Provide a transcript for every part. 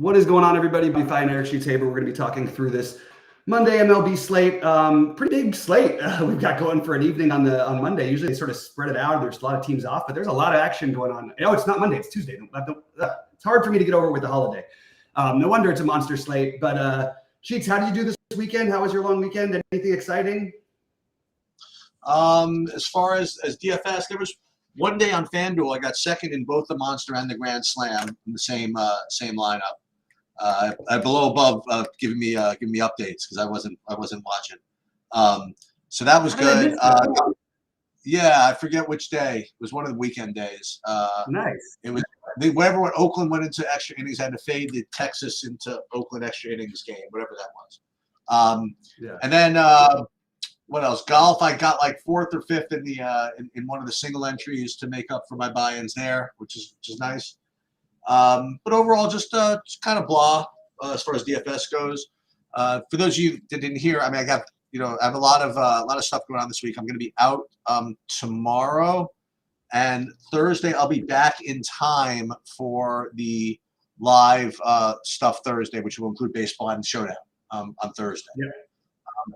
What is going on, everybody? BobbyFi and Eric Tabor. We're going to be talking through this Monday MLB slate. Pretty big slate we've got going for an evening on Monday. Usually they sort of spread it out. There's a lot of teams off, but there's a lot of action going on. No, it's not Monday. It's Tuesday. It's hard for me to get over with the holiday. No wonder it's a monster slate. But Sheets, how did you do this weekend? How was your long weekend? Anything exciting? As far as DFS, there was one day on FanDuel I got second in both the Monster and the Grand Slam in the same lineup. Below above giving me updates because I wasn't watching. So that was good. Yeah, I forget which day. It was one of the weekend days. Nice. It was wherever Oakland went into extra innings, had to fade the Texas into Oakland extra innings game, whatever that was. Yeah. And then what else? Golf. I got like fourth or fifth in the in one of the single entries to make up for my buy-ins there, which is nice. But overall, just kind of blah as far as DFS goes. For those of you that didn't hear, I mean, I have a lot of stuff going on this week. I'm going to be out tomorrow and Thursday. I'll be back in time for the live stuff Thursday, which will include baseball and showdown on Thursday. Yeah.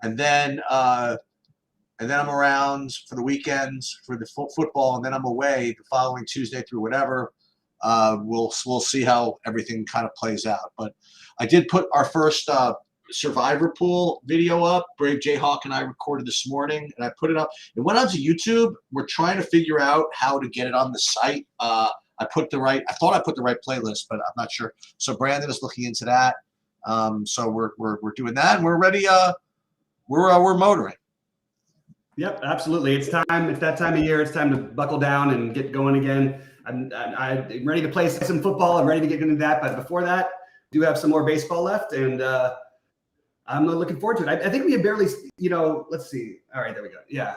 And then I'm around for the weekends for the football, and then I'm away the following Tuesday through whatever. We'll see how everything kind of plays out. But I did put our first Survivor Pool video up. Brave Jayhawk and I recorded this morning, and I put it up. It went onto YouTube. We're trying to figure out how to get it on the site. I thought I put the right playlist, but I'm not sure. So Brandon is looking into that. So we're doing that, and we're ready. We're motoring. Yep, absolutely. It's time. It's that time of year. It's time to buckle down and get going again. I'm ready to play some football. I'm ready to get into that. But before that, do have some more baseball left, and I'm looking forward to it. I think we have barely, let's see. All right, there we go. Yeah,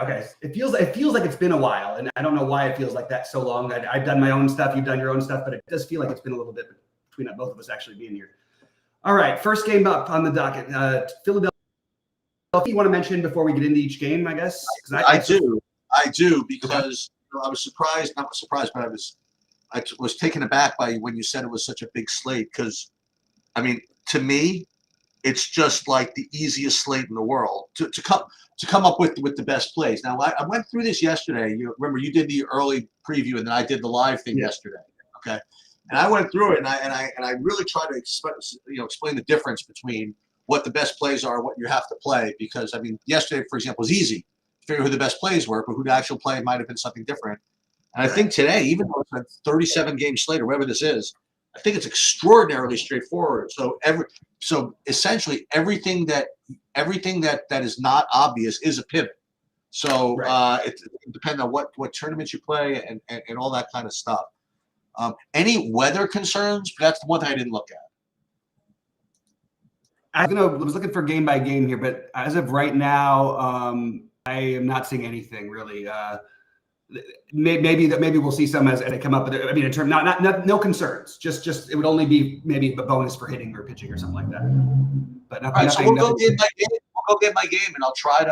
okay. It feels like it's been a while, and I don't know why it feels like that so long. I've done my own stuff. You've done your own stuff, but it does feel like it's been a little bit between both of us actually being here. All right, first game up on the docket. Philadelphia. You want to mention before we get into each game, I guess? I do because I was surprised, not surprised, but I was taken aback by when you said it was such a big slate because, I mean, to me, it's just like the easiest slate in the world to come up with the best plays. Now, I went through this yesterday. You remember you did the early preview and then I did the live thing yesterday. Okay, and I went through it and I really tried to explain the difference between what the best plays are, what you have to play, because I mean, yesterday, for example, was easy to figure who the best plays were, but who the actual play might have been something different. And I think today, even though it's a 37 game slate or whatever this is, I think it's extraordinarily straightforward. So essentially everything that is not obvious is a pivot. So it depends on what tournaments you play and all that kind of stuff. Any weather concerns? That's the one thing I didn't look at. I was looking for game by game here, but as of right now, I am not seeing anything really. Maybe we'll see some as they come up. But I mean, in terms, no concerns. Just it would only be maybe a bonus for hitting or pitching or something like that. But nothing. All right, so we'll go get my game. We'll go get my game, and I'll try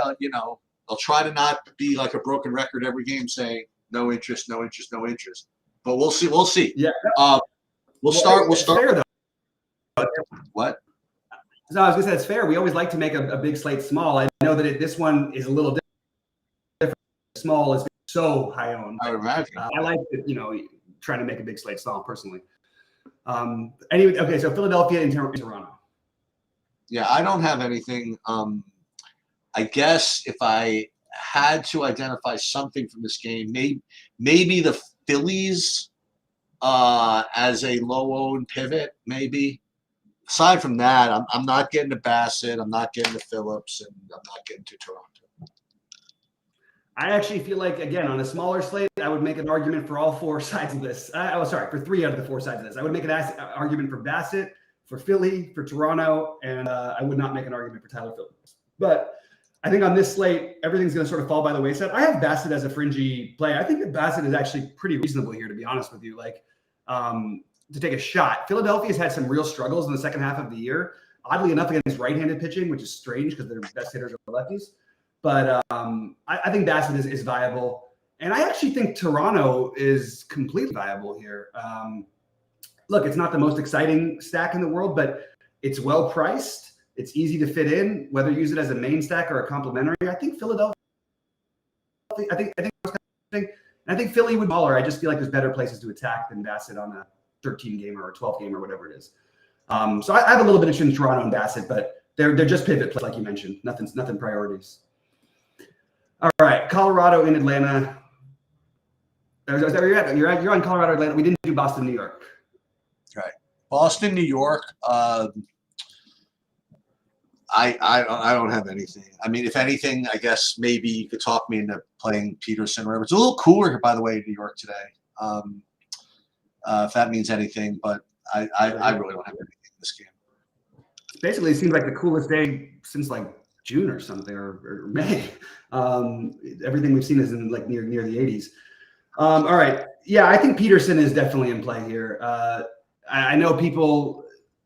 to not be like a broken record every game saying no interest, no interest, no interest. But we'll see. We'll see. Yeah. We'll start. Fair, though. What? No, I was going to say it's fair. We always like to make a big slate small. I know that this one is a little different. Small is so high owned. I would imagine. I like that, trying to make a big slate small personally. Anyway, okay, so Philadelphia and Toronto. Yeah, I don't have anything. I guess if I had to identify something from this game, maybe the Phillies as a low-owned pivot, maybe. Aside from that, I'm not getting to Bassett, I'm not getting to Phillips, and I'm not getting to Toronto. I actually feel like, again, on a smaller slate, I would make an argument for all four sides of this. For 3 out of the 4 sides of this. I would make an argument for Bassett, for Philly, for Toronto, and I would not make an argument for Tyler Phillips. But I think on this slate, everything's going to sort of fall by the wayside. I have Bassett as a fringy play. I think that Bassett is actually pretty reasonable here, to be honest with you. To take a shot. Philadelphia's had some real struggles in the second half of the year. Oddly enough, against right-handed pitching, which is strange because their best hitters are lefties. But I think Bassett is viable. And I actually think Toronto is completely viable here. look, it's not the most exciting stack in the world, but it's well priced. It's easy to fit in, whether you use it as a main stack or a complementary. I think Philadelphia. I think Philly would be smaller. I just feel like there's better places to attack than Bassett on a 13 game or a 12 game or whatever it is. So I have a little bit of interest in Toronto and Bassett, but they're just pivot plays, like you mentioned. Nothing priorities. All right, Colorado in Atlanta. Is that where you're at? You're on Colorado, Atlanta. We didn't do Boston, New York. Right. Boston, New York. I don't have anything. I mean, if anything, I guess maybe you could talk me into playing Peterson. Whatever. It's a little cooler here, by the way, in New York today. If that means anything, but I really don't have anything in this game. Basically, it seems like the coolest day since like June or something, or May. Everything we've seen is in like near the 80s. All right. Yeah, I think Peterson is definitely in play here. I know people,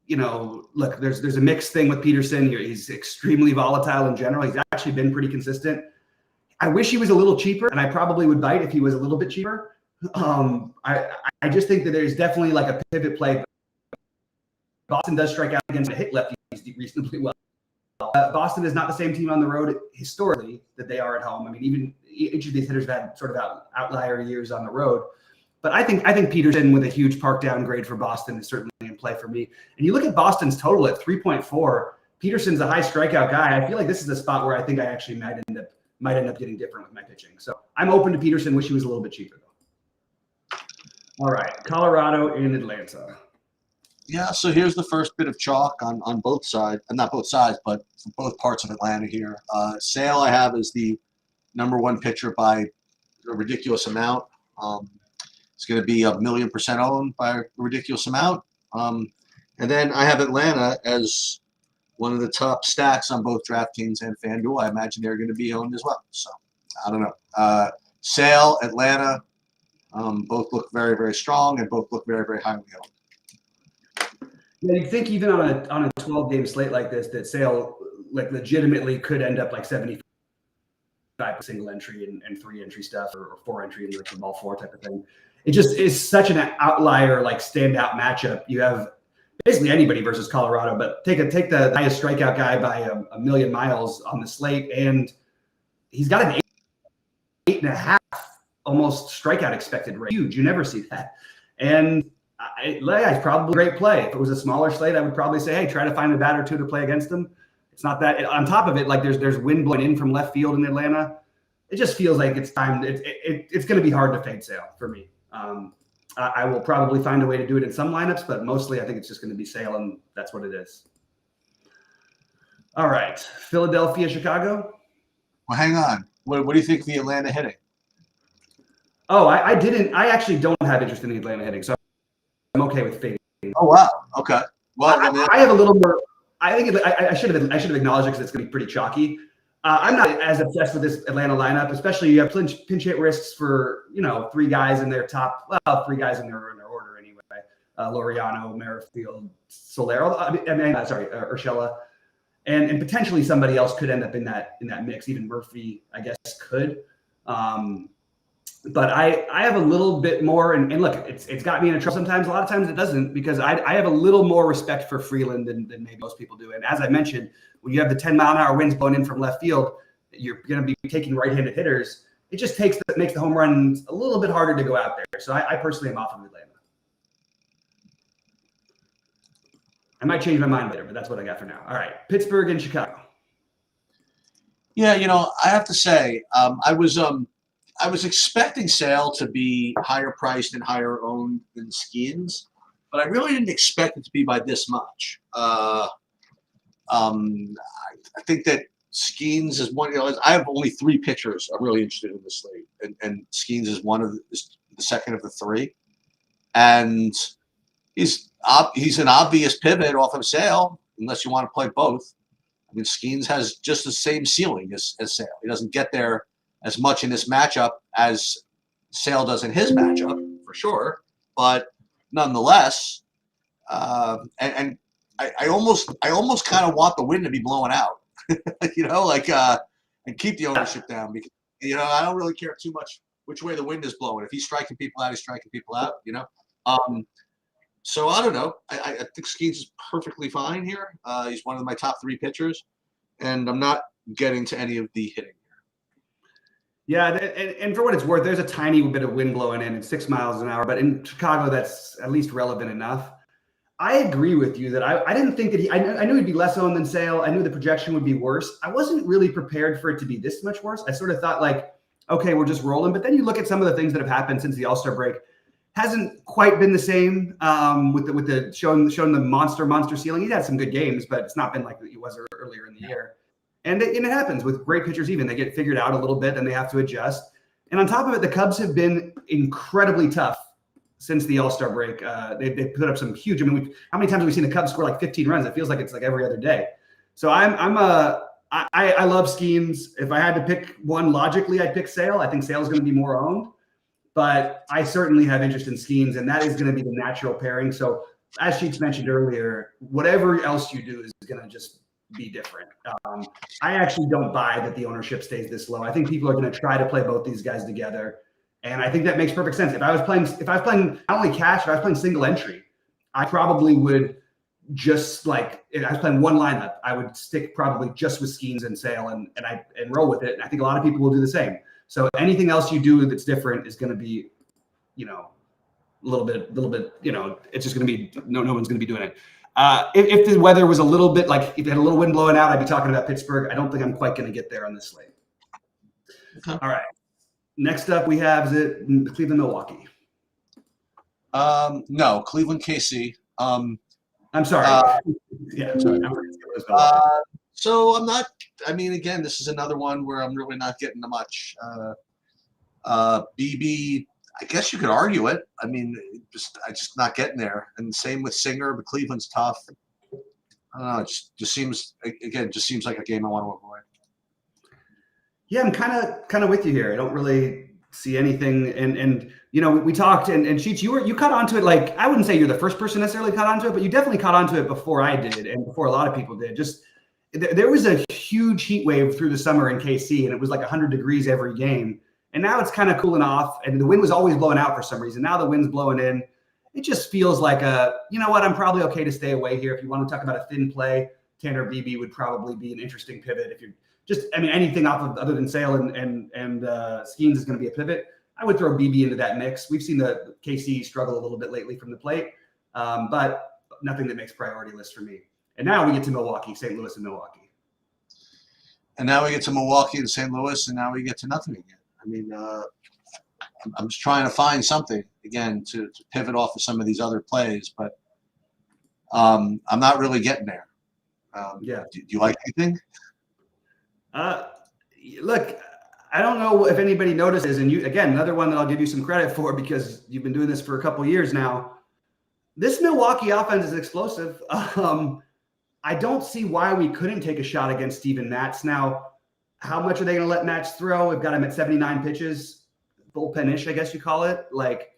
look, there's a mixed thing with Peterson. He's extremely volatile in general. He's actually been pretty consistent. I wish he was a little cheaper, and I probably would bite if he was a little bit cheaper. I just think that there's definitely like a pivot play. Boston does strike out against a hit lefties reasonably well. Boston is not the same team on the road historically that they are at home. I mean, even each of these hitters have had sort of outlier years on the road. But I think Peterson with a huge park downgrade for Boston is certainly in play for me. And you look at Boston's total at 3.4. Peterson's a high strikeout guy. I feel like this is a spot where I think I actually might end up getting different with my pitching. So I'm open to Peterson. Wish he was a little bit cheaper though. All right, Colorado in Atlanta. Yeah, so here's the first bit of chalk on both sides, not both sides, but for both parts of Atlanta here. Sale I have is the #1 pitcher by a ridiculous amount. It's going to be 1,000,000% owned by a ridiculous amount. And then I have Atlanta as one of the top stacks on both DraftKings and FanDuel. I imagine they're going to be owned as well. So I don't know. Sale, Atlanta, both look very, very strong and both look very, very highly owned. Yeah, you think even on a 12-game slate like this, that Sale like legitimately could end up like 75 single entry and 3 entry stuff or 4 entry and like the ball 4 type of thing. It just is such an outlier, like standout matchup. You have basically anybody versus Colorado, but take the highest strikeout guy by a million miles on the slate, and he's got an 8.5 almost strikeout expected rate. Huge. You never see that. And it's probably a great play. If it was a smaller slate, I would probably say, hey, try to find a bat or two to play against them. It's not that. On top of it, like there's wind blowing in from left field in Atlanta. It just feels like it's time. It's going to be hard to fade Sale for me. I will probably find a way to do it in some lineups, but mostly I think it's just going to be Sale, and that's what it is. All right, Philadelphia, Chicago. Well, hang on. What do you think of the Atlanta hitting? Oh, I didn't. I actually don't have interest in the Atlanta hitting, so I'm okay with fading. Oh wow. Okay. Well, I have a little more. I think I should have acknowledged it because it's going to be pretty chalky. I'm not as obsessed with this Atlanta lineup, especially you have pinch hit risks for 3 guys in their top. Well, 3 guys in their order anyway. Laureano, Merrifield, Solero. Urshela, and potentially somebody else could end up in that mix. Even Murphy, I guess, could. But I have a little bit more, and look, it's got me in trouble sometimes. A lot of times it doesn't, because I have a little more respect for Freeland than maybe most people do. And as I mentioned, when you have the 10-mile-an-hour winds blowing in from left field, you're going to be taking right-handed hitters. It just makes the home runs a little bit harder to go out there. So I personally am off of Atlanta. I might change my mind later, but that's what I got for now. All right, Pittsburgh and Chicago. Yeah, I have to say, I was expecting Sale to be higher priced and higher owned than Skeens, but I really didn't expect it to be by this much. I think that Skeens is one. I have only 3 pitchers I'm really interested in this slate, and Skeens is the second of the 3, and he's an obvious pivot off of Sale unless you want to play both. I mean, Skeens has just the same ceiling as Sale. He doesn't get there as much in this matchup as Sale does in his matchup, for sure. But nonetheless, and I almost kind of want the wind to be blowing out, and keep the ownership down, because I don't really care too much which way the wind is blowing. If he's striking people out, he's striking people out. So I don't know. I think Skeens is perfectly fine here. He's one of my top 3 pitchers, and I'm not getting to any of the hitting. Yeah, and for what it's worth, there's a tiny bit of wind blowing in at 6 miles an hour, but in Chicago, that's at least relevant enough. I agree with you that I didn't think that I knew he'd be less owned than Sale. I knew the projection would be worse. I wasn't really prepared for it to be this much worse. I sort of thought like, okay, we're just rolling. But then you look at some of the things that have happened since the All-Star break. Hasn't quite been the same with the showing the monster ceiling. He's had some good games, but it's not been like he was earlier in the year. And it happens with great pitchers. Even they get figured out a little bit, and they have to adjust. And on top of it, the Cubs have been incredibly tough since the All-Star break. They put up some huge. I mean, how many times have we seen the Cubs score like 15 runs? It feels like it's like every other day. So I love Skeens. If I had to pick one logically, I'd pick Sale. I think Sale is going to be more owned. But I certainly have interest in Skeens, and that is going to be the natural pairing. So as Sheets mentioned earlier, whatever else you do is going to just be different. I actually don't buy that the ownership stays this low. I think people are going to try to play both these guys together, and I think that makes perfect sense. If I was playing not only cash, if I was playing single entry, I probably would just like if I was playing one lineup, I would stick probably just with Skeens and Sale and roll with it. And I think a lot of people will do the same. So anything else you do that's different is going to be, a little bit, it's just going to be no one's going to be doing it. If the weather was a little bit like if it had a little wind blowing out, I'd be talking about Pittsburgh. I don't think I'm quite going to get there on this slate. Okay. All right. Next up, we have Cleveland, Milwaukee. No, Cleveland, KC. I'm sorry. I'm sorry. So I'm not. I mean, again, this is another one where I'm really not getting much. BB, I guess you could argue it. I mean, I just not getting there. And same with Singer, but Cleveland's tough. I don't know. It just seems like a game I want to avoid. Yeah, I'm kind of with you here. I don't really see anything. And we talked and Sheets, you caught onto it. Like I wouldn't say you're the first person necessarily caught onto it, but you definitely caught onto it before I did and before a lot of people did. Just there was a huge heat wave through the summer in KC, and it was like 100 degrees every game. And now it's kind of cooling off, and the wind was always blowing out for some reason. Now the wind's blowing in. It just feels like I'm probably okay to stay away here. If you want to talk about a thin play, Tanner BB would probably be an interesting pivot. If you're anything off of other than Sale and Skeens is going to be a pivot. I would throw BB into that mix. We've seen the KC struggle a little bit lately from the plate, but nothing that makes priority list for me. And now we get to Milwaukee, St. Louis, and Milwaukee. And now we get to Milwaukee and St. Louis, and now we get to nothing again. I mean, I'm just trying to find something, again, to pivot off of some of these other plays, but I'm not really getting there. Do you like anything? Look, I don't know if anybody notices, and you, again, another one that I'll give you some credit for because you've been doing this for a couple of years now. This Milwaukee offense is explosive. I don't see why we couldn't take a shot against Steven Matz. Now, how much are they going to let Matz throw? We've got him at 79 pitches, bullpen-ish, I guess you call it. Like,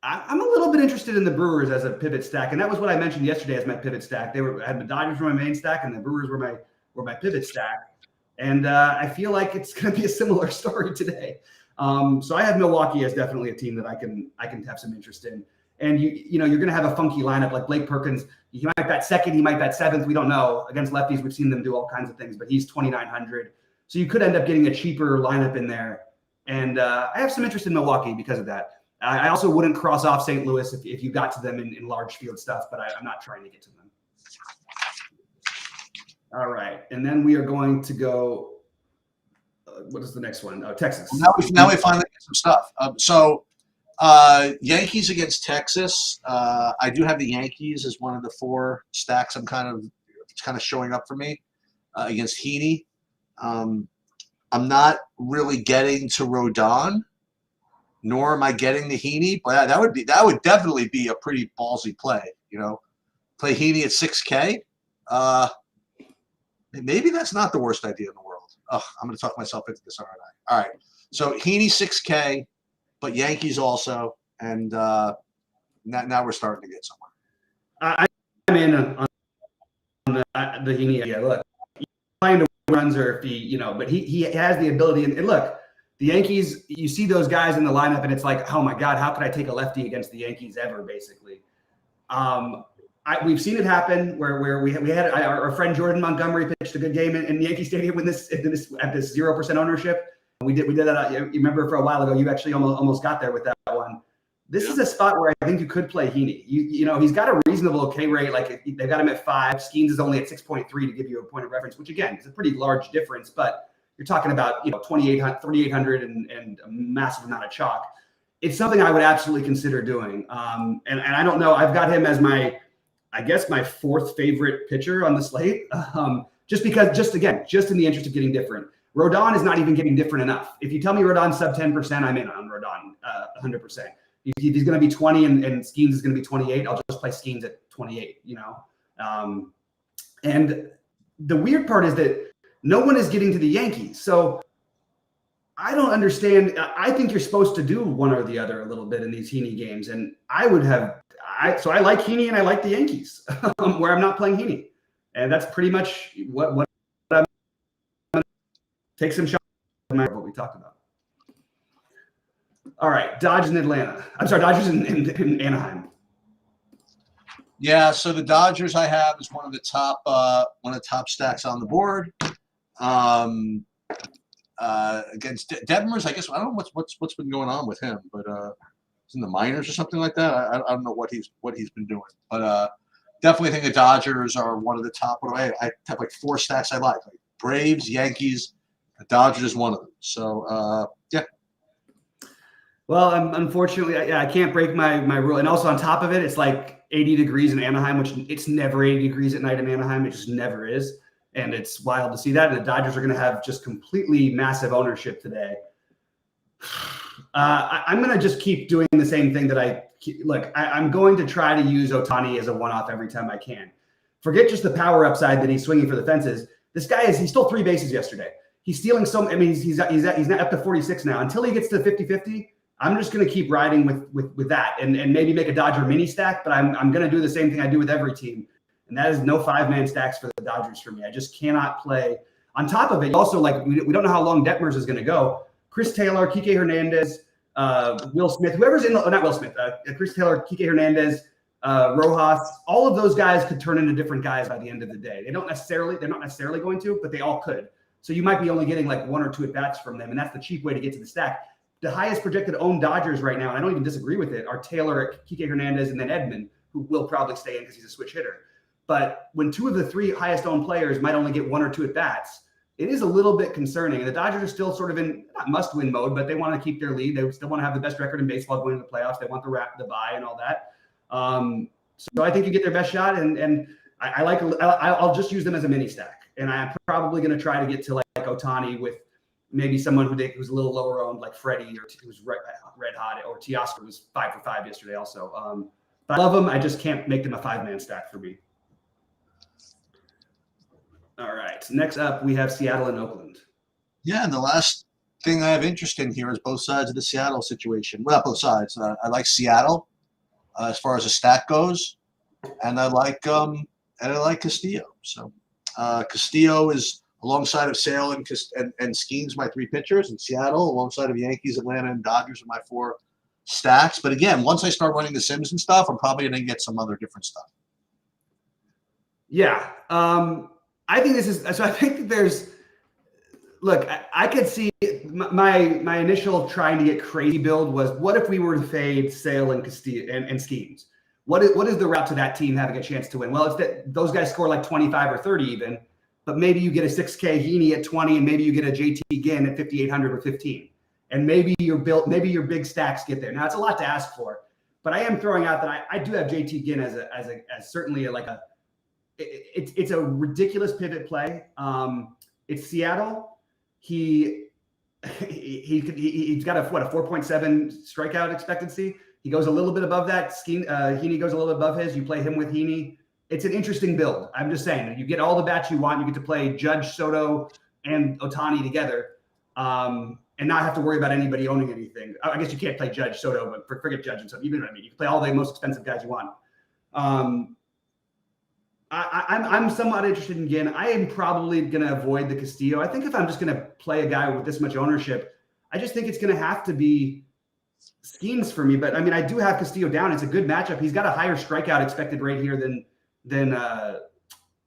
I'm a little bit interested in the Brewers as a pivot stack, and that was what I mentioned yesterday as my pivot stack. I had the Dodgers for my main stack, and the Brewers were my pivot stack. And I feel like it's going to be a similar story today. So I have Milwaukee as definitely a team that I can have some interest in. And you're going to have a funky lineup like Blake Perkins. He might bat second, he might bat seventh. We don't know. Against lefties, we've seen them do all kinds of things, but he's 2,900. So you could end up getting a cheaper lineup in there. And I have some interest in Milwaukee because of that. I also wouldn't cross off St. Louis if you got to them in large field stuff, but I'm not trying to get to them. All right. And then we are going to go. What is the next one? Oh, Texas. Well, now we finally get some stuff. Yankees against Texas. I do have the Yankees as one of the 4 stacks. It's kind of showing up for me against Heaney. I'm not really getting to Rodon, nor am I getting to Heaney, but that would definitely be a pretty ballsy play. Play Heaney at 6K. Maybe that's not the worst idea in the world. I'm going to talk myself into this, aren't I? All right. So Heaney 6K, but Yankees also, and now we're starting to get somewhere. I'm in on the Heaney. Yeah, look, trying to runs or if he, but he has the ability. And look, the Yankees, you see those guys in the lineup, and it's like, oh my God, how could I take a lefty against the Yankees ever? Basically, We've seen it happen where we had our friend Jordan Montgomery pitched a good game in Yankee Stadium at this 0% ownership. We did that. You remember for a while ago, you actually almost got there with that one. This is a spot where I think you could play Heaney. You know, he's got a reasonable K rate. Like they've got him at 5. Skeens is only at 6.3 to give you a point of reference, which again is a pretty large difference. But you're talking about 3,800 and a massive amount of chalk. It's something I would absolutely consider doing. And I don't know. I've got him as my 4th favorite pitcher on the slate. Just in the interest of getting different. Rodon is not even getting different enough. If you tell me Rodon's sub 10%, I'm in on Rodon 100%. If he's going to be 20 and Skeens is going to be 28, I'll just play Skeens at 28, And the weird part is that no one is getting to the Yankees. So I don't understand. I think you're supposed to do one or the other a little bit in these Heaney games. And I like Heaney and I like the Yankees where I'm not playing Heaney. And that's pretty much what I'm going to take some shots at what we talked about. All right, Dodgers in Atlanta. I'm sorry, Dodgers in Anaheim. Yeah, so the Dodgers I have is one of the top stacks on the board. Against Detmers, I guess I don't know what's been going on with him, but he's in the minors or something like that. I don't know what he's been doing, but definitely think the Dodgers are one of the top. I have like 4 stacks I like Braves, Yankees, the Dodgers is one of them. So yeah. Well, unfortunately, I can't break my rule. And also on top of it, it's like 80 degrees in Anaheim, which it's never 80 degrees at night in Anaheim. It just never is. And it's wild to see that. And the Dodgers are going to have just completely massive ownership today. I'm going to just keep doing the same thing that I'm going to try to use Ohtani as a one-off every time I can. Forget just the power upside that he's swinging for the fences. This guy he stole 3 bases yesterday. He's stealing he's not up to 46 now. Until he gets to 50-50, I'm just going to keep riding with that and maybe make a Dodger mini stack, but I'm going to do the same thing I do with every team. And that is no 5-man stacks for the Dodgers for me. I just cannot play. On top of it, also, we don't know how long Detmers is going to go. Chris Taylor, Kike Hernandez, Will Smith, whoever's not Will Smith, Chris Taylor, Kike Hernandez, Rojas, all of those guys could turn into different guys by the end of the day. They're not necessarily going to, but they all could. So you might be only getting like 1 or 2 at-bats from them, and that's the cheap way to get to the stack. The highest projected owned Dodgers right now, and I don't even disagree with it, are Taylor, Kike Hernandez, and then Edman, who will probably stay in because he's a switch hitter. But when 2 of the 3 highest owned players might only get 1 or 2 at-bats, it is a little bit concerning. And the Dodgers are still sort of in not must-win mode, but they want to keep their lead. They still want to have the best record in baseball going to the playoffs. They want the bye and all that. So I think you get their best shot, and I'll just use them as a mini stack. And I'm probably going to try to get to like Ohtani with maybe someone who's a little lower owned, like Freddie, or who's red hot, or Teoscar was 5 for 5 yesterday also. But I love them. I just can't make them a 5-man stack for me. All right. Next up, we have Seattle and Oakland. Yeah, and the last thing I have interest in here is both sides of the Seattle situation. Well, both sides. I like Seattle as far as a stack goes, and I like Castillo. So Castillo is alongside of Sale and Skeens, my 3 pitchers, and Seattle alongside of Yankees, Atlanta, and Dodgers are my 4 stacks. But again, once I start running the Sims and stuff, I'm probably going to get some other different stuff. Yeah. I think this is – so I think there's – look, I could see my initial trying to get crazy build was what if we were to fade Sale and Castillo and Skeens? What is the route to that team having a chance to win? Well, it's that those guys score like 25 or 30 even, but maybe you get a 6K Heaney at 20 and maybe you get a JT Ginn at 5,800 or 15. And maybe your big stacks get there. Now, it's a lot to ask for, but I am throwing out that I do have JT Ginn as certainly it's a ridiculous pivot play. It's Seattle. He's got a 4.7 strikeout expectancy. He goes a little bit above that. Heaney goes a little bit above his. You play him with Heaney. It's an interesting build. I'm just saying, you get all the bats you want. You get to play Judge, Soto, and Ohtani together, and not have to worry about anybody owning anything. I guess you can't play Judge, Soto, but forget Judge and Soto. You know what I mean? You can play all the most expensive guys you want. I'm somewhat interested in Ginn. I am probably going to avoid the Castillo. I think if I'm just going to play a guy with this much ownership, I just think it's going to have to be Skeens for me, but I mean, I do have Castillo down. It's a good matchup. He's got a higher strikeout expected rate here than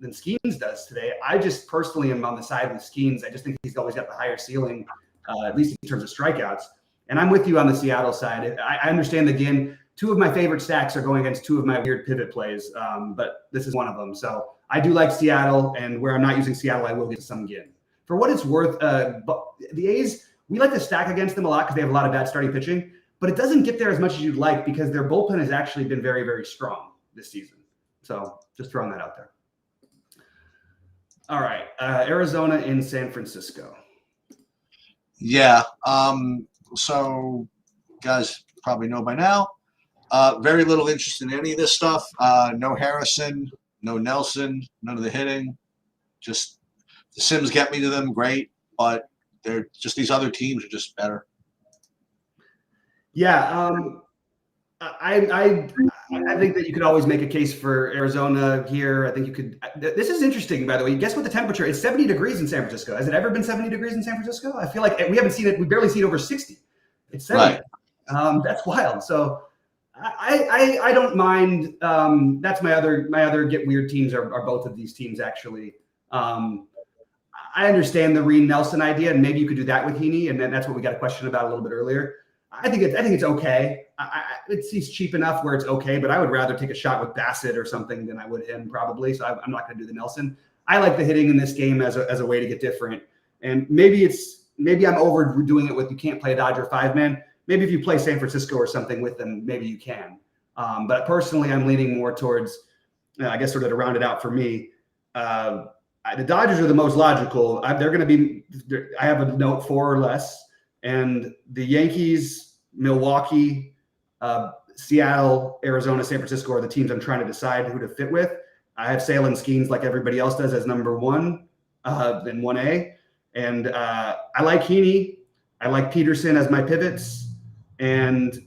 Skeens does today. I just personally am on the side with Skeens. I just think he's always got the higher ceiling, at least in terms of strikeouts. And I'm with you on the Seattle side. I understand, again, two of my favorite stacks are going against two of my weird pivot plays, but this is one of them. So I do like Seattle, and where I'm not using Seattle, I will get some again. For what it's worth, the A's, we like to stack against them a lot because they have a lot of bad starting pitching, but it doesn't get there as much as you'd like because their bullpen has actually been very, very strong this season. So just throwing that out there. All right, Arizona in San Francisco. Yeah. So guys probably know by now. Very little interest in any of this stuff. No Harrison, no Nelson, none of the hitting. Just the Sims get me to them, great, but they're just these other teams are just better. Yeah, I think that you could always make a case for Arizona here. I think you could. This is interesting, by the way. Guess what the temperature is? 70 degrees in San Francisco. Has it ever been 70 degrees in San Francisco? I feel like we haven't seen it. We barely see it over 60. It's 70. Right. That's wild. So I don't mind. That's my other get weird teams are both of these teams actually. I understand the Reed Nelson idea, and maybe you could do that with Heaney, and then that's what we got a question about a little bit earlier. I think it's okay. He's cheap enough where it's okay, but I would rather take a shot with Bassett or something than I would him probably. So I'm not going to do the Nelson. I like the hitting in this game as a way to get different. And maybe I'm overdoing it with you can't play a Dodger 5-man. Maybe if you play San Francisco or something with them, maybe you can. But personally, I'm leaning more towards, I guess, sort of to round it out for me. The Dodgers are the most logical. They're going to be. I have a note 4 or less. And the Yankees, Milwaukee, Seattle, Arizona, San Francisco are the teams I'm trying to decide who to fit with. I have Sale and Skeens like everybody else does as number 1, then 1A. And I like Heaney. I like Peterson as my pivots. And,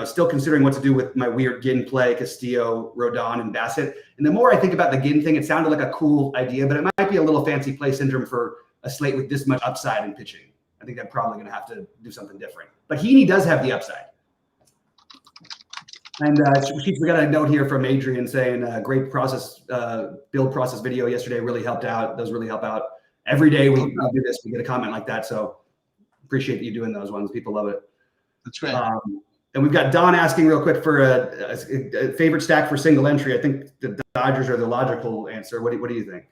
still considering what to do with my weird Ginn play, Castillo, Rodon, and Bassett. And the more I think about the Ginn thing, it sounded like a cool idea, but it might be a little fancy play syndrome for a slate with this much upside in pitching. I think I'm probably going to have to do something different. But Heaney does have the upside. And we got a note here from Adrian saying, great build process video yesterday really helped out. Those really help out. Every day we do this, we get a comment like that. So appreciate you doing those ones. People love it. That's great. And we've got Don asking real quick for a favorite stack for single entry. I think the Dodgers are the logical answer. What do you think?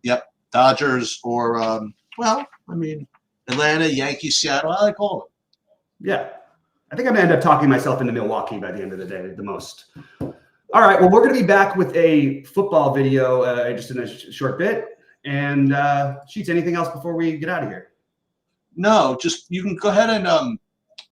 Yep. Dodgers or Atlanta, Yankees, Seattle. I like all of them. Yeah. I think I'm going to end up talking myself into Milwaukee by the end of the day the most. All right. Well, we're going to be back with a football video just in a short bit. And Sheets, anything else before we get out of here? No, just you can go ahead and